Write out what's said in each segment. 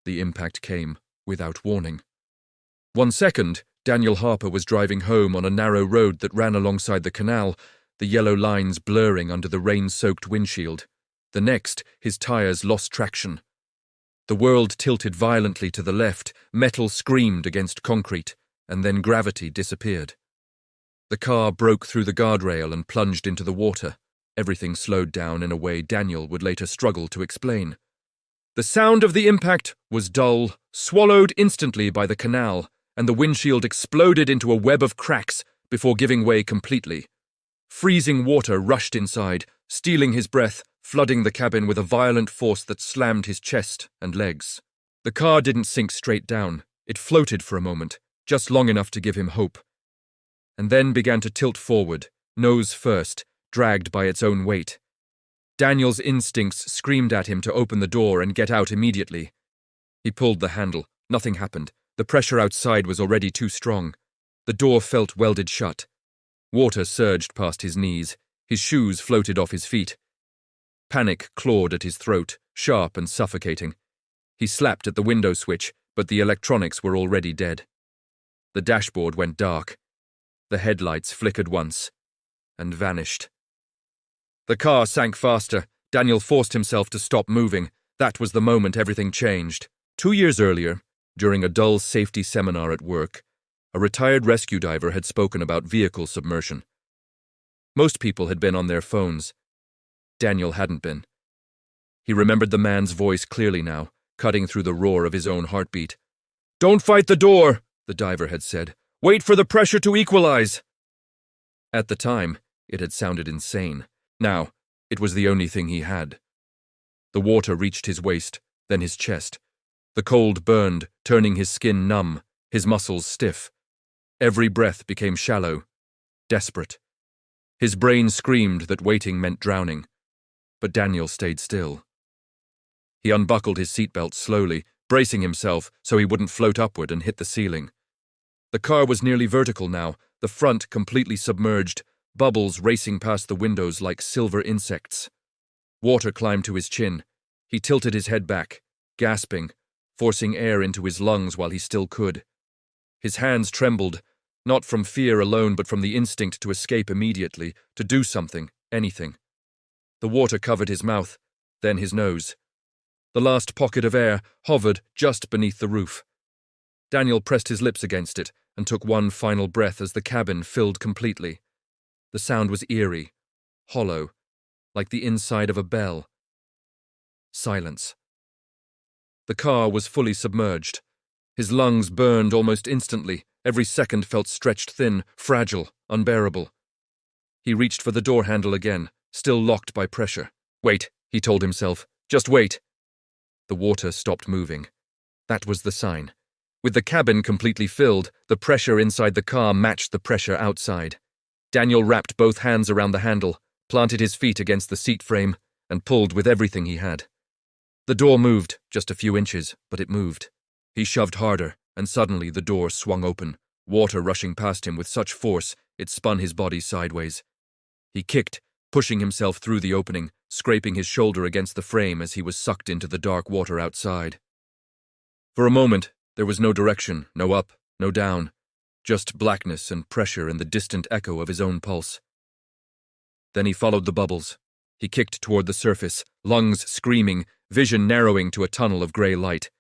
The impact came without warning. 1 second, Daniel Harper was driving home on a narrow road that ran alongside the canal, the yellow lines blurring under the rain-soaked windshield. The next, his tires lost traction. The world tilted violently to the left, metal screamed against concrete, and then gravity disappeared. The car broke through the guardrail and plunged into the water. Everything slowed down in a way Daniel would later struggle to explain. The sound of the impact was dull, swallowed instantly by the canal, and the windshield exploded into a web of cracks before giving way completely. Freezing water rushed inside, stealing his breath, flooding the cabin with a violent force that slammed his chest and legs. The car didn't sink straight down. It floated for a moment, just long enough to give him hope, and then began to tilt forward, nose first, dragged by its own weight. Daniel's instincts screamed at him to open the door and get out immediately. He pulled the handle. Nothing happened. The pressure outside was already too strong. The door felt welded shut. Water surged past his knees. His shoes floated off his feet. Panic clawed at his throat, sharp and suffocating. He slapped at the window switch, but the electronics were already dead. The dashboard went dark. The headlights flickered once and vanished. The car sank faster. Daniel forced himself to stop moving. That was the moment everything changed. 2 years earlier, during a dull safety seminar at work, a retired rescue diver had spoken about vehicle submersion. Most people had been on their phones. Daniel hadn't been. He remembered the man's voice clearly now, cutting through the roar of his own heartbeat. "Don't fight the door," the diver had said. "Wait for the pressure to equalize." At the time, it had sounded insane. Now, it was the only thing he had. The water reached his waist, then his chest. The cold burned, turning his skin numb, his muscles stiff. Every breath became shallow, desperate. His brain screamed that waiting meant drowning, but Daniel stayed still. He unbuckled his seatbelt slowly, bracing himself so he wouldn't float upward and hit the ceiling. The car was nearly vertical now, the front completely submerged, bubbles racing past the windows like silver insects. Water climbed to his chin. He tilted his head back, gasping, forcing air into his lungs while he still could. His hands trembled, not from fear alone but from the instinct to escape immediately, to do something, anything. The water covered his mouth, then his nose. The last pocket of air hovered just beneath the roof. Daniel pressed his lips against it and took one final breath as the cabin filled completely. The sound was eerie, hollow, like the inside of a bell. Silence. The car was fully submerged. His lungs burned almost instantly. Every second felt stretched thin, fragile, unbearable. He reached for the door handle again, still locked by pressure. "Wait," he told himself. "Just wait." The water stopped moving. That was the sign. With the cabin completely filled, the pressure inside the car matched the pressure outside. Daniel wrapped both hands around the handle, planted his feet against the seat frame, and pulled with everything he had. The door moved, just a few inches, but it moved. He shoved harder, and suddenly the door swung open, water rushing past him with such force it spun his body sideways. He kicked, pushing himself through the opening, scraping his shoulder against the frame as he was sucked into the dark water outside. For a moment, there was no direction, no up, no down, just blackness and pressure and the distant echo of his own pulse. Then he followed the bubbles. He kicked toward the surface, lungs screaming, vision narrowing to a tunnel of gray light.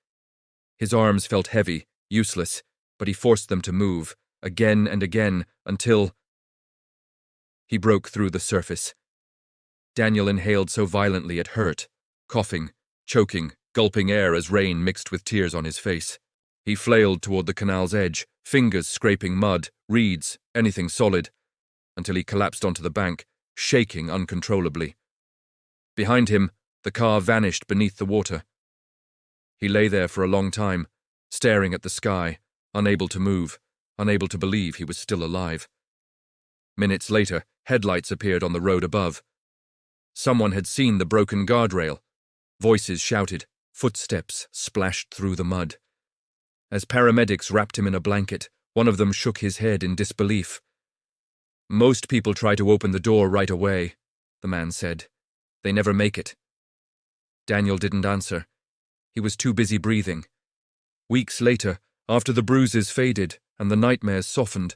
His arms felt heavy, useless, but he forced them to move, again and again, until he broke through the surface. Daniel inhaled so violently it hurt, coughing, choking, gulping air as rain mixed with tears on his face. He flailed toward the canal's edge, fingers scraping mud, reeds, anything solid, until he collapsed onto the bank, shaking uncontrollably. Behind him, the car vanished beneath the water. He lay there for a long time, staring at the sky, unable to move, unable to believe he was still alive. Minutes later, headlights appeared on the road above. Someone had seen the broken guardrail. Voices shouted, footsteps splashed through the mud. As paramedics wrapped him in a blanket, one of them shook his head in disbelief. "Most people try to open the door right away," the man said. "They never make it." Daniel didn't answer. He was too busy breathing. Weeks later, after the bruises faded and the nightmares softened,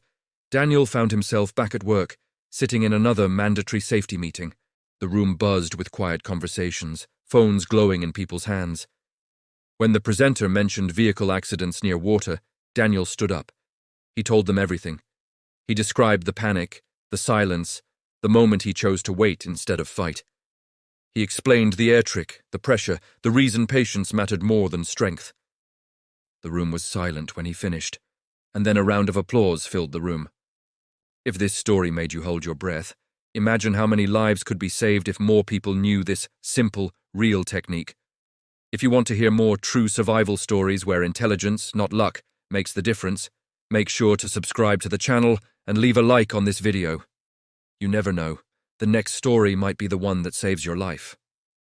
Daniel found himself back at work, sitting in another mandatory safety meeting. The room buzzed with quiet conversations, phones glowing in people's hands. When the presenter mentioned vehicle accidents near water, Daniel stood up. He told them everything. He described the panic, the silence, the moment he chose to wait instead of fight. He explained the air trick, the pressure, the reason patience mattered more than strength. The room was silent when he finished, and then a round of applause filled the room. If this story made you hold your breath, imagine how many lives could be saved if more people knew this simple, real technique. If you want to hear more true survival stories where intelligence, not luck, makes the difference, make sure to subscribe to the channel and leave a like on this video. You never know, the next story might be the one that saves your life.